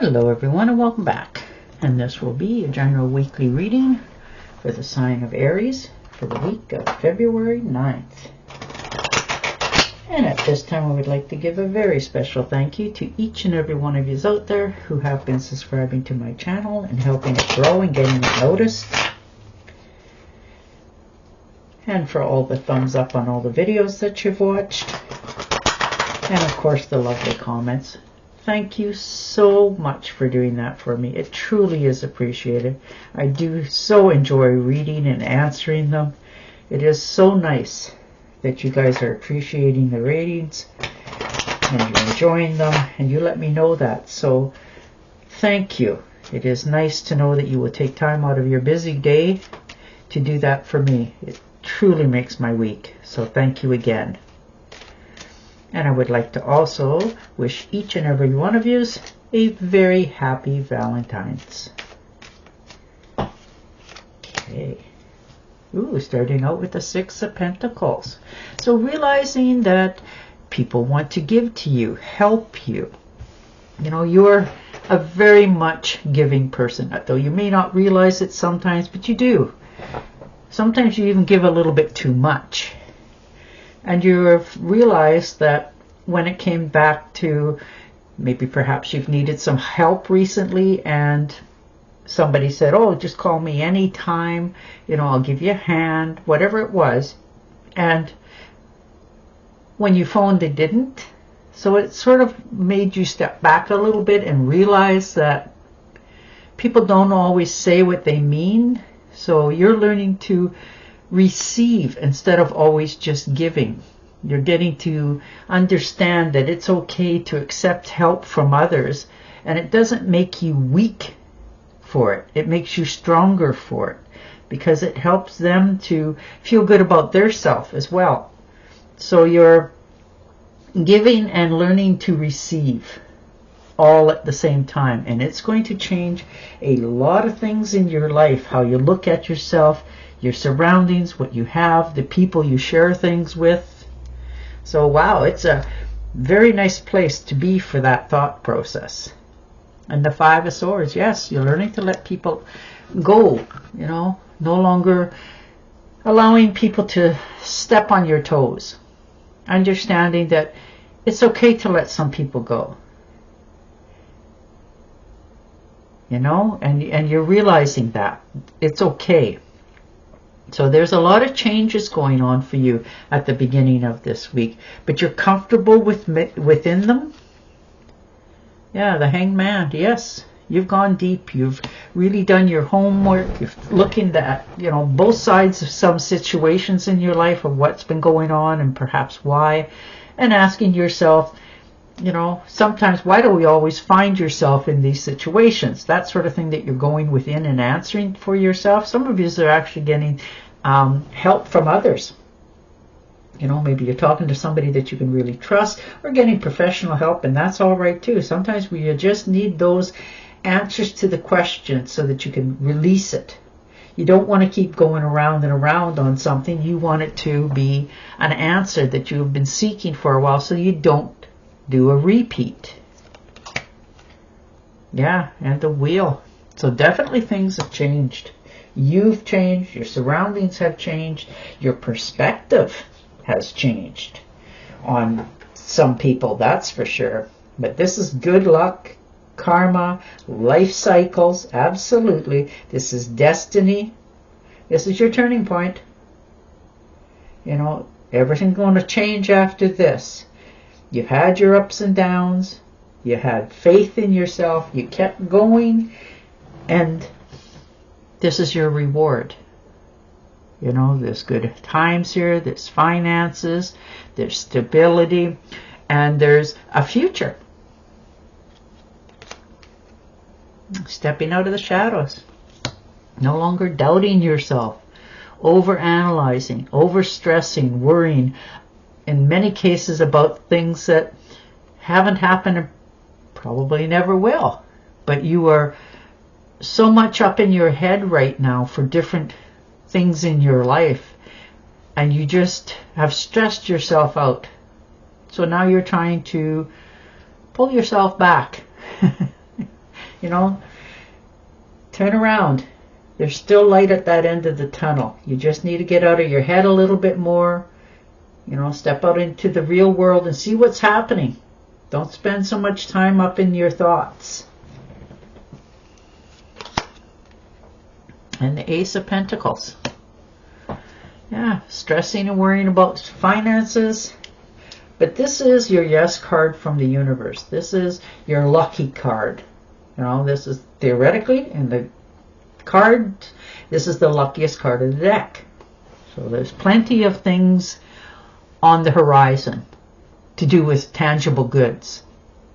Hello everyone and welcome back, and this will be a general weekly reading for the sign of Aries for the week of February 9th. And at this time I would like to give a very special thank you to each and every one of you out there who have been subscribing to my channel and helping it grow and getting it noticed, and for all the thumbs up on all the videos that you've watched, and of course the lovely comments. Thank you so much for doing that for me. It truly is appreciated. I do so enjoy reading and answering them. It is so nice that you guys are appreciating the readings and you're enjoying them, and you let me know that. So thank you. It is nice to know that you will take time out of your busy day to do that for me. It truly makes my week. So thank you again. And I would like to also wish each and every one of you a very happy Valentine's. Okay. Ooh, starting out with the Six of Pentacles. So realizing that people want to give to you, help you. You know, you're a very much giving person, though you may not realize it sometimes, but you do. Sometimes you even give a little bit too much. And you've realized that when it came back to maybe perhaps you've needed some help recently and somebody said, oh, just call me anytime, you know, I'll give you a hand, whatever it was. And when you phoned, they didn't. So it sort of made you step back a little bit and realize that people don't always say what they mean. So you're learning to receive instead of always just giving. You're getting to understand that it's okay to accept help from others, and it doesn't make you weak for it. It makes you stronger for it, because it helps them to feel good about their self as well. So you're giving and learning to receive all at the same time, and it's going to change a lot of things in your life, how you look at yourself, your surroundings, what you have, the people you share things with. So wow, it's a very nice place to be for that thought process. And the Five of Swords, yes, you're learning to let people go, you know, no longer allowing people to step on your toes. Understanding that it's okay to let some people go. You know, and you're realizing that it's okay. So there's a lot of changes going on for you at the beginning of this week, but you're comfortable within them. Yeah, the Hanged Man. Yes, you've gone deep. You've really done your homework. You're looking at, you know, both sides of some situations in your life of what's been going on and perhaps why, and asking yourself, you know, sometimes why do we always find yourself in these situations? That sort of thing that you're going within and answering for yourself. Some of you are actually getting help from others. You know, maybe you're talking to somebody that you can really trust, or getting professional help, and that's all right too. Sometimes we just need those answers to the question so that you can release it. You don't want to keep going around and around on something. You want it to be an answer that you've been seeking for a while, so you don't do a repeat. Yeah, and the Wheel. So definitely things have changed. You've changed, your surroundings have changed, your perspective has changed on some people, that's for sure. But this is good luck, karma, life cycles, absolutely. This is destiny. This is your turning point. You know, everything's going to change after this. You've had your ups and downs. You had faith in yourself. You kept going. And this is your reward. You know, there's good times here. There's finances. There's stability. And there's a future. Stepping out of the shadows. No longer doubting yourself. Overanalyzing. Overstressing. Worrying. In many cases about things that haven't happened and probably never will. But you are so much up in your head right now for different things in your life, and you just have stressed yourself out. So now you're trying to pull yourself back you know, turn around. There's still light at that end of the tunnel. You just need to get out of your head a little bit more. You know, step out into the real world and see what's happening. Don't spend so much time up in your thoughts. And the Ace of Pentacles. Yeah, stressing and worrying about finances. But this is your yes card from the universe. This is your lucky card. You know, this is theoretically in the card, this is the luckiest card of the deck. So there's plenty of things on the horizon to do with tangible goods.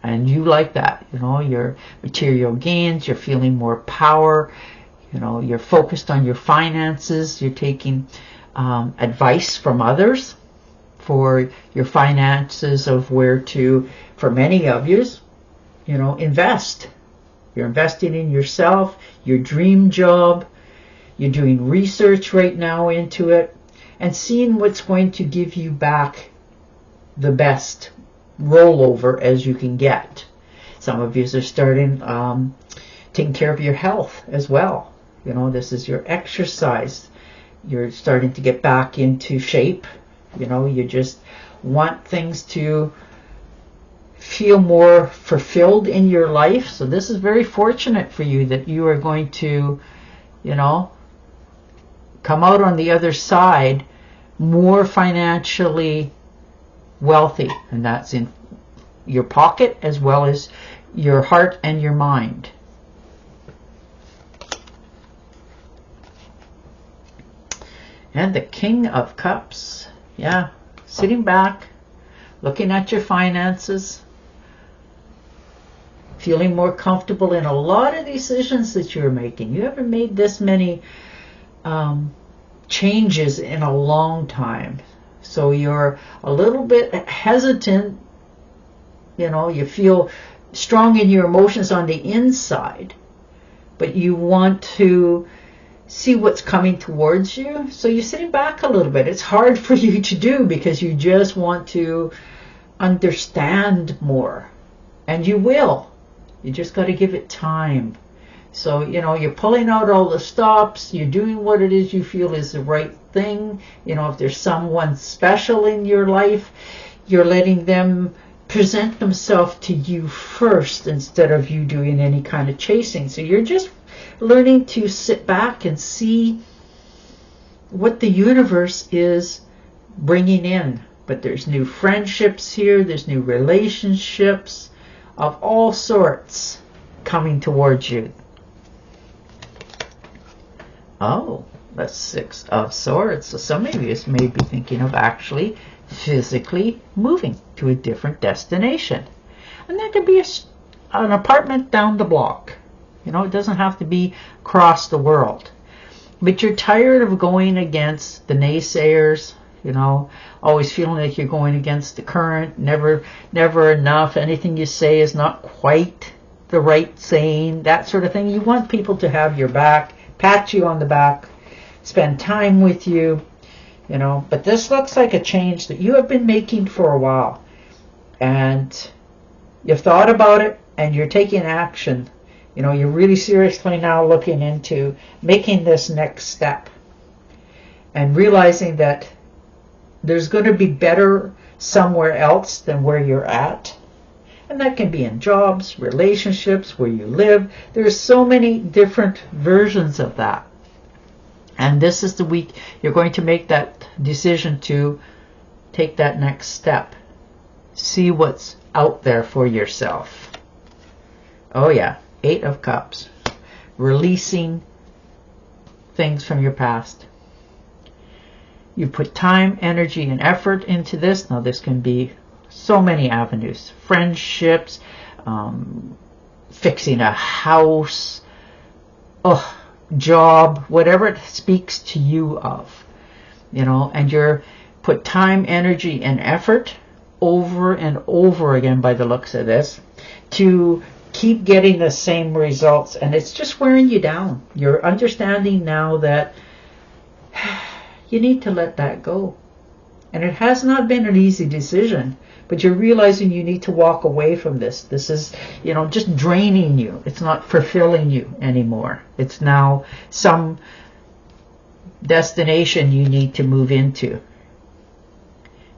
And you like that, you know, your material gains, you're feeling more power, you know, you're focused on your finances, you're taking advice from others for your finances of where to, for many of you, you know, invest. You're investing in yourself, your dream job. You're doing research right now into it and seeing what's going to give you back the best rollover as you can get. Some of you are starting taking care of your health as well. You know, this is your exercise. You're starting to get back into shape. You know, you just want things to feel more fulfilled in your life. So this is very fortunate for you that you are going to, you know, come out on the other side more financially wealthy. And that's in your pocket as well as your heart and your mind. And the King of Cups. Yeah, sitting back, looking at your finances, feeling more comfortable in a lot of decisions that you're making. You haven't made this many changes in a long time. So you're a little bit hesitant. You know, you feel strong in your emotions on the inside, but you want to see what's coming towards you. So you're sitting back a little bit. It's hard for you to do because you just want to understand more. And you will. You just got to give it time. So, you know, you're pulling out all the stops. You're doing what it is you feel is the right thing. You know, if there's someone special in your life, you're letting them present themselves to you first instead of you doing any kind of chasing. So you're just learning to sit back and see what the universe is bringing in. But there's new friendships here. There's new relationships of all sorts coming towards you. Oh, that's Six of Swords. So some of you may be thinking of actually physically moving to a different destination. And that could be an apartment down the block. You know, it doesn't have to be across the world. But you're tired of going against the naysayers, you know, always feeling like you're going against the current, never enough. Anything you say is not quite the right saying, that sort of thing. You want people to have your back, pat you on the back, spend time with you, you know. But this looks like a change that you have been making for a while. And you've thought about it and you're taking action. You know, you're really seriously now looking into making this next step and realizing that there's going to be better somewhere else than where you're at. And that can be in jobs, relationships, where you live. There's so many different versions of that. And this is the week you're going to make that decision to take that next step. See what's out there for yourself. Oh yeah. Eight of Cups, releasing things from your past. You put time, energy, and effort into this. Now this can be so many avenues. Friendships, fixing a house, job, whatever it speaks to you of. You know, and you're put time, energy, and effort over and over again by the looks of this to keep getting the same results, and it's just wearing you down. You're understanding now that you need to let that go. And it has not been an easy decision, but you're realizing you need to walk away from this. This is, just draining you. It's not fulfilling you anymore. It's now some destination you need to move into.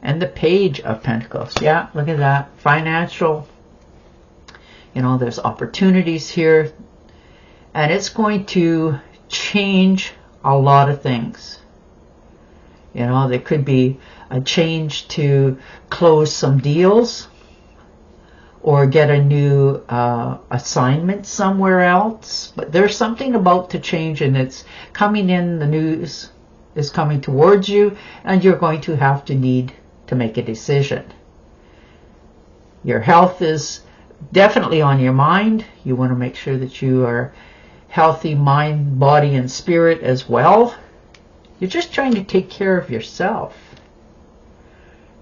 And the Page of Pentacles. Yeah, look at that. Financial. There's opportunities here. And it's going to change a lot of things. There could be a change to close some deals or get a new assignment somewhere else. But there's something about to change, and it's coming in. The news is coming towards you, and you're going to need to make a decision. Your health is definitely on your mind. You want to make sure that you are healthy, mind, body, and spirit as well. You're just trying to take care of yourself.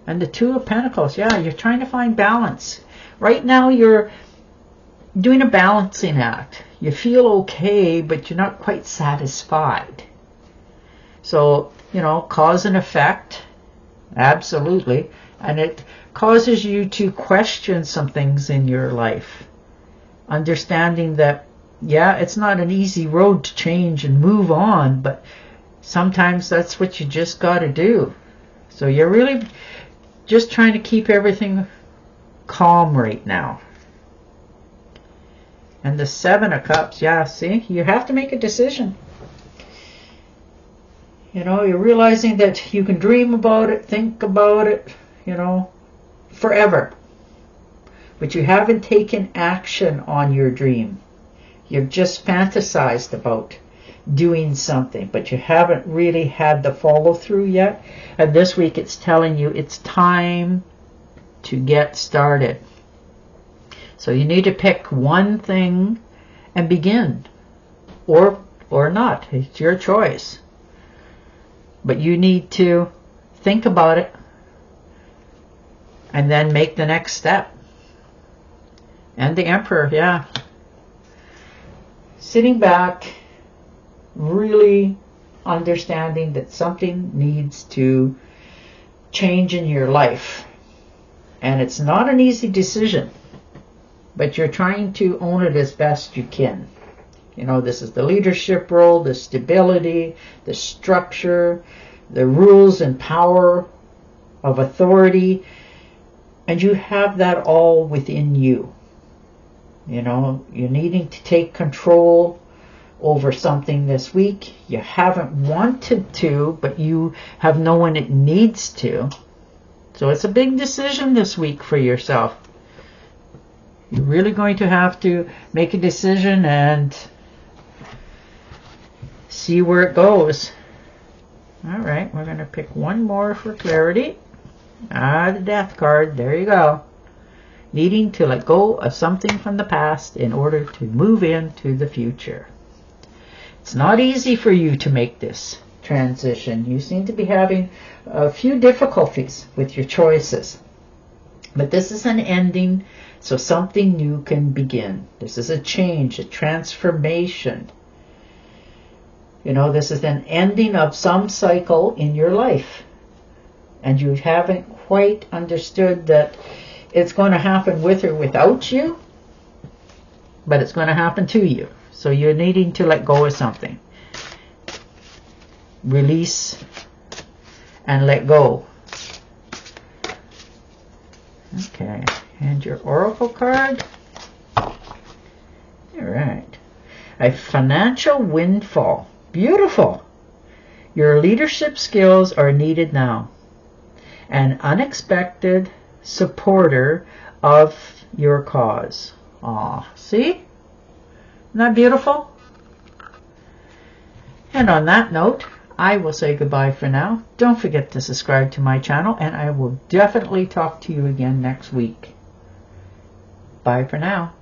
And the Two of Pentacles, yeah, you're trying to find balance. Right now you're doing a balancing act. You feel okay, but you're not quite satisfied. So, cause and effect, absolutely. And it causes you to question some things in your life. Understanding that, yeah, it's not an easy road to change and move on, but sometimes that's what you just got to do. So you're really just trying to keep everything calm right now. And the Seven of Cups, yeah, see, you have to make a decision. You're realizing that you can dream about it, think about it, forever. But you haven't taken action on your dream. You've just fantasized about doing something, but you haven't really had the follow through yet. And this week it's telling you it's time to get started. So you need to pick one thing and begin, or not. It's your choice. But you need to think about it and then make the next step. And the Emperor, yeah. Sitting back, really understanding that something needs to change in your life. And it's not an easy decision, but you're trying to own it as best you can. This is the leadership role, the stability, the structure, the rules and power of authority. And you have that all within you. You're needing to take control over something this week. You haven't wanted to, but you have known it needs to. So it's a big decision this week for yourself. You're really going to have to make a decision and see where it goes. All right, we're going to pick one more for clarity. The Death card. There you go. Needing to let go of something from the past in order to move into the future. It's not easy for you to make this transition. You seem to be having a few difficulties with your choices. But this is an ending, so something new can begin. This is a change, a transformation. This is an ending of some cycle in your life. And you haven't quite understood that it's going to happen with or without you, but it's going to happen to you. So you're needing to let go of something. Release and let go. Okay, and your Oracle card. All right. A financial windfall. Beautiful. Your leadership skills are needed now. An unexpected supporter of your cause. Aw, see? Isn't that beautiful? And on that note, I will say goodbye for now. Don't forget to subscribe to my channel, and I will definitely talk to you again next week. Bye for now.